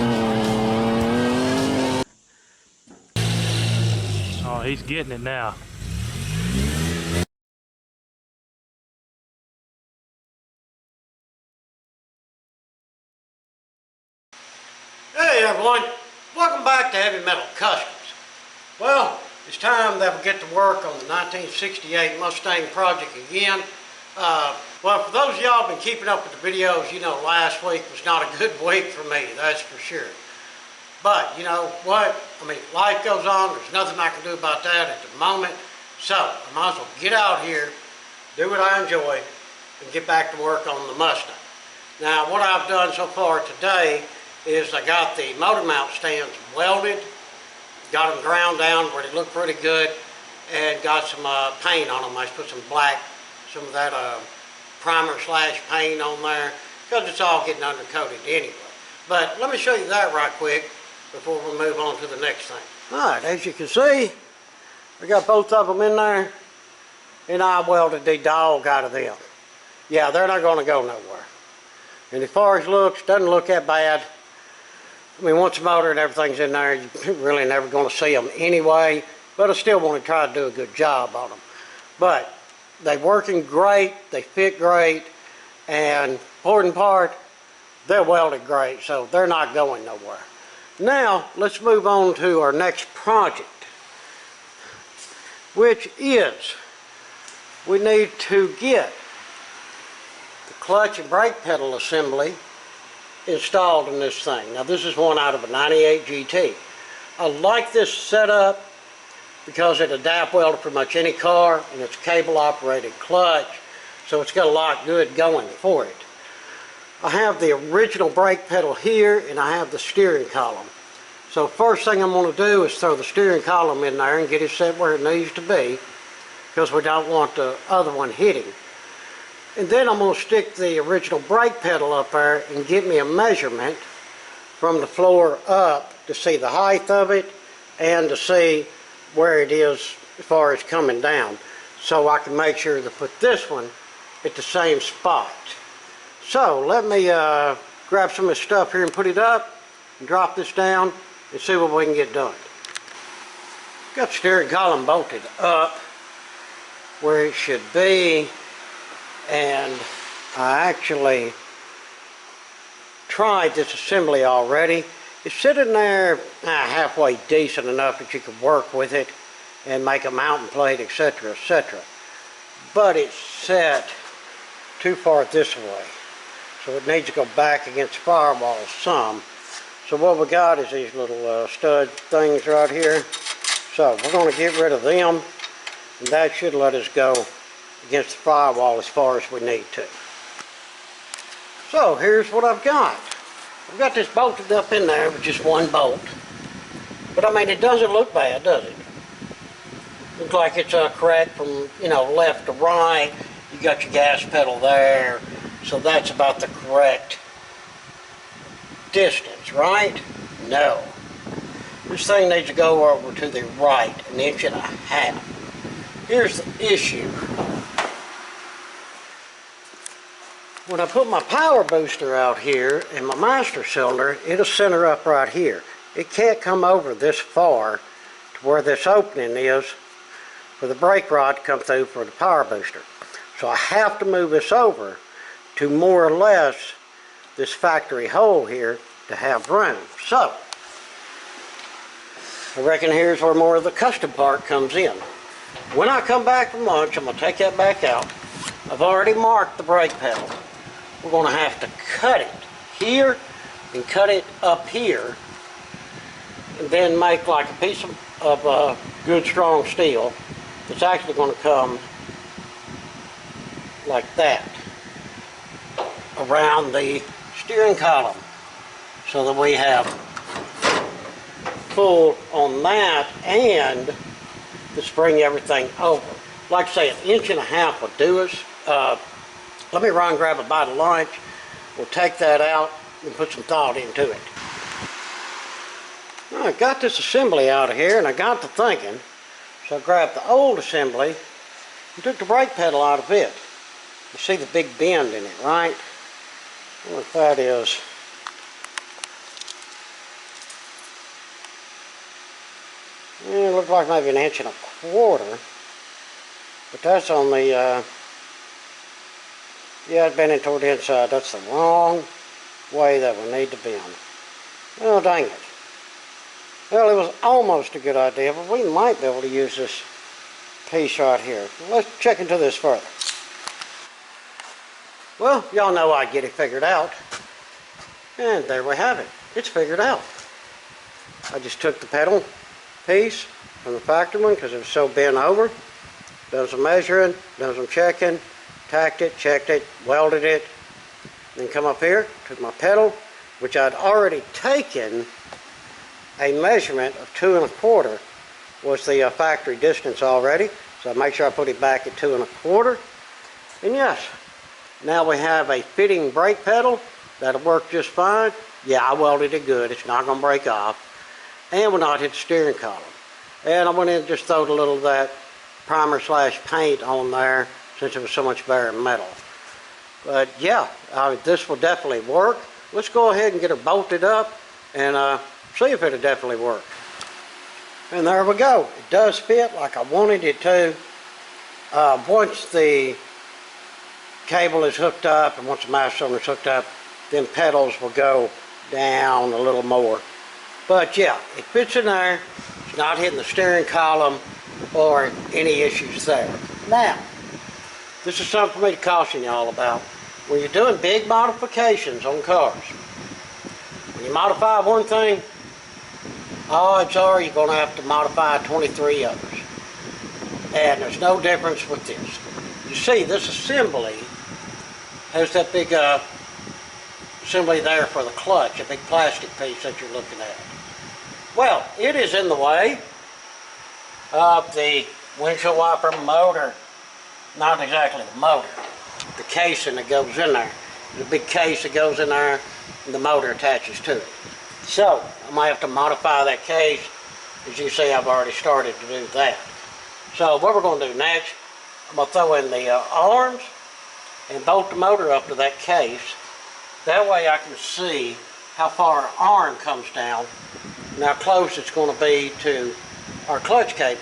Oh, he's getting it now. Hey everyone, welcome back to Heavy Metal Customs. Well, it's time that we get to work on the 1968 Mustang project again. Well, for those of y'all been keeping up with the videos, you know last week was not a good week for me, that's for sure. But you know what? I mean, life goes on. There's nothing I can do about that at the moment. So I might as well get out here, do what I enjoy, and get back to work on the Mustang. Now, what I've done so far today is I got the motor mount stands welded, got them ground down where they look pretty good, and got some paint on them. I put some black, some of that primer slash paint on there, because it's all getting undercoated anyway. But let me show you that right quick before we move on to the next thing. Alright, as you can see, we got both of them in there, and I welded the dog out of them. Yeah, they're not going to go nowhere. And as far as looks, doesn't look that bad. I mean, once the motor and everything's in there, you're really never going to see them anyway, but I still want to try to do a good job on them. But they're working great, they fit great, and important part, they're welded great, so they're not going nowhere. Now, let's move on to our next project, which is we need to get the clutch and brake pedal assembly installed in this thing. Now, this is one out of a 98 GT. I like this setup because it adapts well to pretty much any car, and it's cable operated clutch, so it's got a lot good going for it. I have the original brake pedal here, and I have the steering column. So first thing I'm going to do is throw the steering column in there and get it set where it needs to be, because we don't want the other one hitting. And then I'm going to stick the original brake pedal up there and get me a measurement from the floor up to see the height of it and to see where it is as far as coming down, so I can make sure to put this one at the same spot. So let me grab some of this stuff here and put it up and drop this down and see what we can get done. Got the steering column bolted up where it should be, and I actually tried this assembly already. It's sitting there halfway decent enough that you can work with it and make a mounting plate, etc., etc. But it's set too far this way, so it needs to go back against the firewall some. So what we got is these little stud things right here. So we're going to get rid of them, and that should let us go against the firewall as far as we need to. So here's what I've got. I've got this bolted up in there with just one bolt. But I mean, it doesn't look bad, does it? Looks like it's correct from, you know, left to right. You got your gas pedal there. So that's about the correct distance, right? No. This thing needs to go over to the right, 1.5 inches. Here's the issue. When I put my power booster out here and my master cylinder, it'll center up right here. It can't come over this far to where this opening is for the brake rod to come through for the power booster. So I have to move this over to more or less this factory hole here to have room. So I reckon here's where more of the custom part comes in. When I come back from lunch, I'm going to take that back out. I've already marked the brake pedal. We're going to have to cut it here and cut it up here, and then make like a piece of good strong steel that's actually going to come like that around the steering column, so that we have full on that and to spring everything over. Like I say, 1.5 inches will do us. Let me run and grab a bite of lunch. We'll take that out and put some thought into it. Well, I got this assembly out of here, and I got to thinking, so I grabbed the old assembly and took the brake pedal out of it. You see the big bend in it, right? I don't know if that is It looked like maybe 1.25 inches. But that's on the, yeah, it's bending toward the inside. That's the wrong way that we need to bend. Oh, dang it. Well, it was almost a good idea, but we might be able to use this piece right here. Let's check into this further. Well, y'all know I get it figured out. And there we have it. It's figured out. I just took the pedal piece from the factory one because it was so bent over. Done some measuring, done some checking, tacked it, checked it, welded it. Then come up here, took my pedal, which I'd already taken a measurement of 2.25 was the factory distance already. So I make sure I put it back at 2.25. And yes, now we have a fitting brake pedal that'll work just fine. Yeah, I welded it good. It's not going to break off. And will not hit the steering column. And I went in and just throwed a little of that primer / paint on there since it was so much bare metal. But yeah, this will definitely work. Let's go ahead and get her bolted up and see if it'll definitely work. And there we go. It does fit like I wanted it to. Once the cable is hooked up and once the master cylinder is hooked up, then pedals will go down a little more. But yeah, it fits in there. It's not hitting the steering column or any issues there. Now, this is something for me to caution y'all about. When you're doing big modifications on cars, when you modify one thing, odds are you're going to have to modify 23 others. And there's no difference with this. You see, this assembly has that big assembly there for the clutch, a big plastic piece that you're looking at. Well, it is in the way of the windshield wiper motor. Not exactly the motor, the casing that goes in there. The big case that goes in there and the motor attaches to it. So, I might have to modify that case. As you see, I've already started to do that. So, what we're going to do next, I'm going to throw in the arms and bolt the motor up to that case. That way I can see how far our arm comes down and how close it's going to be to our clutch cable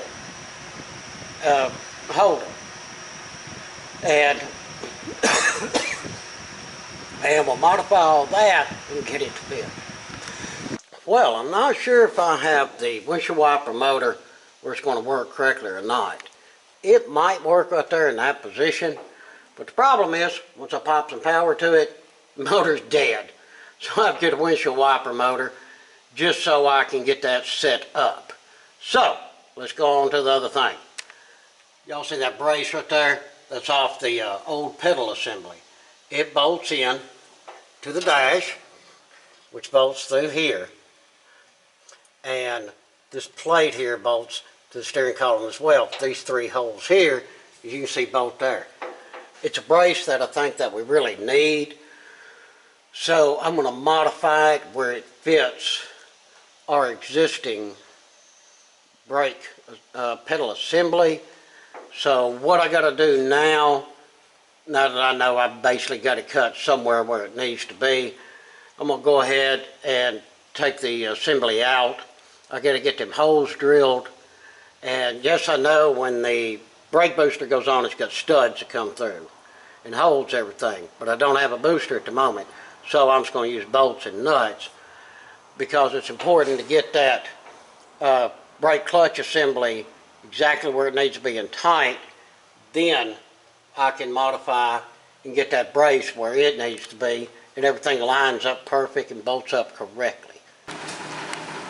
holder. And we'll modify all that and get it to fit. Well, I'm not sure if I have the windshield wiper motor where it's going to work correctly or not. It might work right there in that position, but the problem is, once I pop some power to it, the motor's dead. So I have to get a windshield wiper motor just so I can get that set up. So, let's go on to the other thing. Y'all see that brace right there? That's off the old pedal assembly. It bolts in to the dash, which bolts through here. And this plate here bolts to the steering column as well. These 3 holes here, as you can see, bolt there. It's a brace that I think that we really need. So I'm going to modify it where it fits our existing brake pedal assembly. So what I got to do now that I know I've basically got it cut somewhere where it needs to be, I'm going to go ahead and take the assembly out. I got to get them holes drilled. And yes, I know when the brake booster goes on, it's got studs that come through and holds everything. But I don't have a booster at the moment, so I'm just going to use bolts and nuts because it's important to get that brake clutch assembly exactly where it needs to be and tight. Then I can modify and get that brace where it needs to be and everything lines up perfect and bolts up correctly.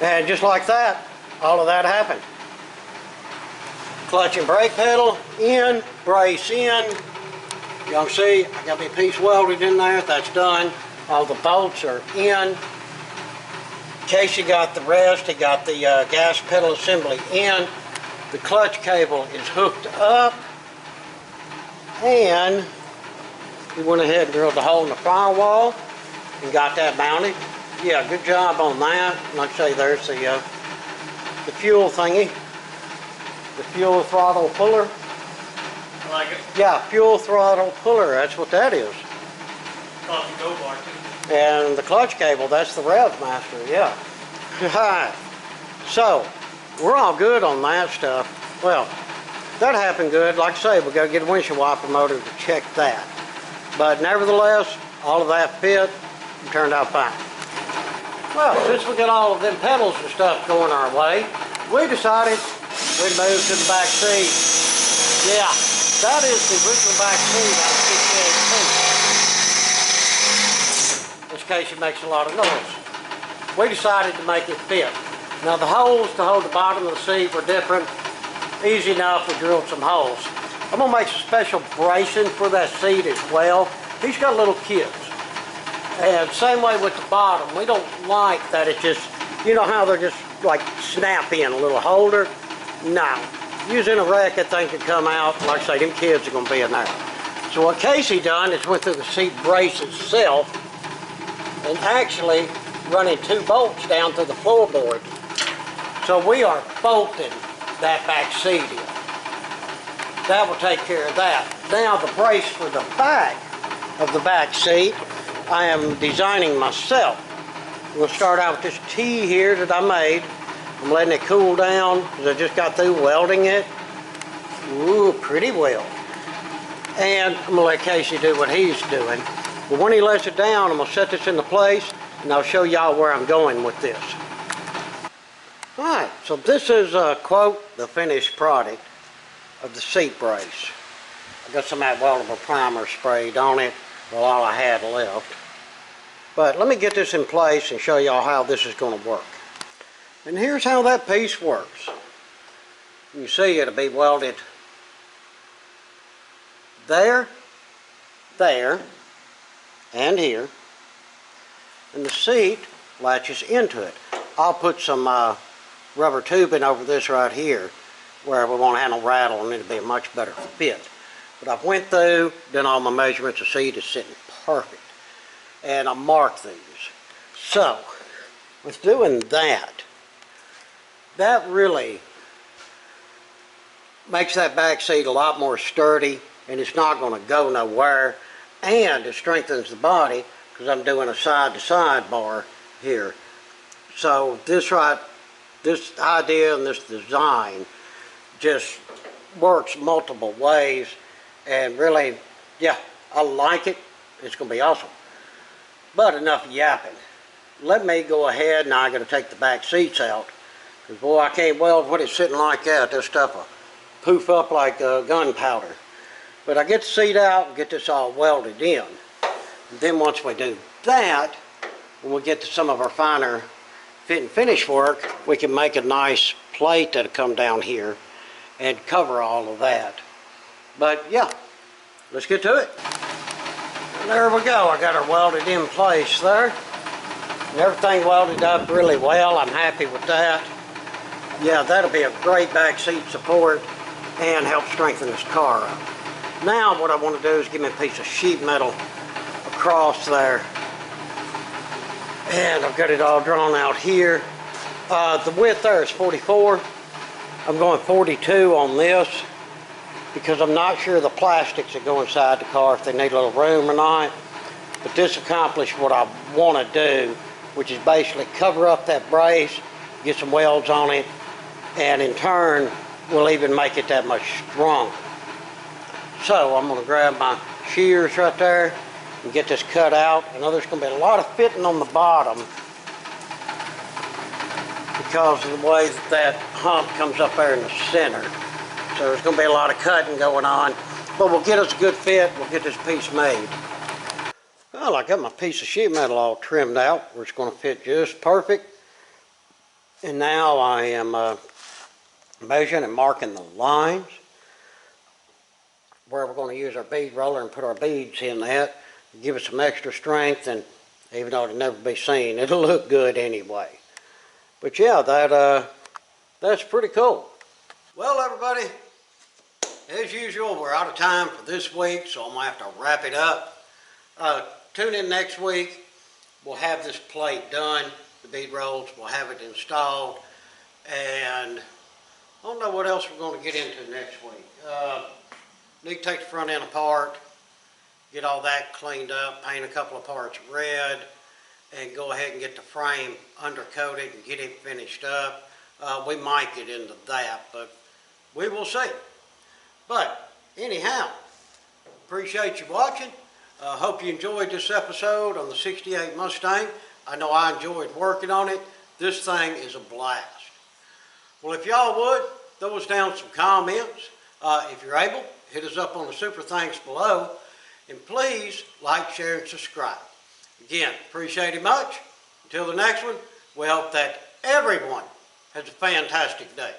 And just like that, all of that happened. Clutch and brake pedal in, brace in. Y'all can see I got my piece welded in there. That's done. All the bolts are in. Casey got the rest. He got the gas pedal assembly in. The clutch cable is hooked up. And we went ahead and drilled the hole in the firewall and got that mounted. Yeah, good job on that. Like I say, there's the fuel thingy. The fuel throttle puller. I like it. Yeah, fuel throttle puller, that's what that is. Coffee go bar too. And the clutch cable, that's the rev master, yeah. Alright, so we're all good on that stuff. Well, that happened good. Like I say, we got to get a windshield wiper motor to check that. But nevertheless, all of that fit and turned out fine. Well, since we got all of them pedals and stuff going our way, we decided we'd move to the back seat. Yeah, that is the original back seat on the 68 Coupe. This case it makes a lot of noise. We decided to make it fit. Now the holes to hold the bottom of the seat were different. Easy enough, we drilled some holes. I'm gonna make some special bracing for that seat as well. He's got little kids. And same way with the bottom. We don't like that it just, you know how they're just like snap in a little holder? No. Using a wreck, that thing could come out. Like I say, them kids are gonna be in there. So what Casey done is went through the seat brace itself and actually running 2 bolts down to the floorboard. So we are bolting that back seat in. That will take care of that. Now the brace for the back of the back seat, I am designing myself. We'll start out with this T here that I made. I'm letting it cool down because I just got through welding it. Ooh, pretty well. And I'm gonna let Casey do what he's doing. But when he lets it down, I'm gonna set this into place and I'll show y'all where I'm going with this. All right, so this is quote, the finished product of the seat brace. I got some of that weldable primer sprayed on it, well, all I had left. But let me get this in place and show y'all how this is going to work. And here's how that piece works. You see it'll be welded there, there, and here. And the seat latches into it. I'll put some rubber tubing over this right here where we won't have no rattle and it'll be a much better fit. But I've went through, done all my measurements, the seat is sitting perfect. And I marked these. So, with doing that, that really makes that back seat a lot more sturdy and it's not going to go nowhere. And it strengthens the body because I'm doing a side-to-side bar here. So this idea and this design just works multiple ways and really, yeah, I like it. It's going to be awesome. But enough yapping. Let me go ahead. Now I got to take the back seats out because boy, I can't weld when it's sitting like that. This stuff will poof up like gunpowder. But I get the seat out and get this all welded in. And then once we do that, when we get to some of our finer fit and finish work, we can make a nice plate that'll come down here and cover all of that. But yeah, let's get to it. And there we go. I got her welded in place there. And everything welded up really well. I'm happy with that. Yeah, that'll be a great back seat support and help strengthen this car up. Now what I want to do is give me a piece of sheet metal across there. And I've got it all drawn out here. The width there is 44. I'm going 42 on this because I'm not sure the plastics that go inside the car if they need a little room or not. But this accomplished what I want to do, which is basically cover up that brace, get some welds on it, and in turn will even make it that much stronger. So I'm going to grab my shears right there and get this cut out. I know there's going to be a lot of fitting on the bottom because of the way that hump comes up there in the center. So there's going to be a lot of cutting going on, but we'll get us a good fit. We'll get this piece made. Well, I got my piece of sheet metal all trimmed out where it's going to fit just perfect. And now I am measuring and marking the lines where we're going to use our bead roller and put our beads in that. Give it some extra strength, and even though it'll never be seen, it'll look good anyway. But yeah, that's pretty cool. Well, everybody, as usual, we're out of time for this week, so I'm going to have to wrap it up. Tune in next week. We'll have this plate done, the bead rolls, we'll have it installed, and I don't know what else we're going to get into next week. Need to take the front end apart, get all that cleaned up, paint a couple of parts red, and go ahead and get the frame undercoated and get it finished up. we might get into that, but we will see. But anyhow, appreciate you watching. Hope you enjoyed this episode on the 68 Mustang. I know I enjoyed working on it. This thing is a blast. Well, if y'all would, throw us down some comments. If you're able, hit us up on the super thanks below. And please like, share, and subscribe. Again, appreciate it much. Until the next one, we hope that everyone has a fantastic day.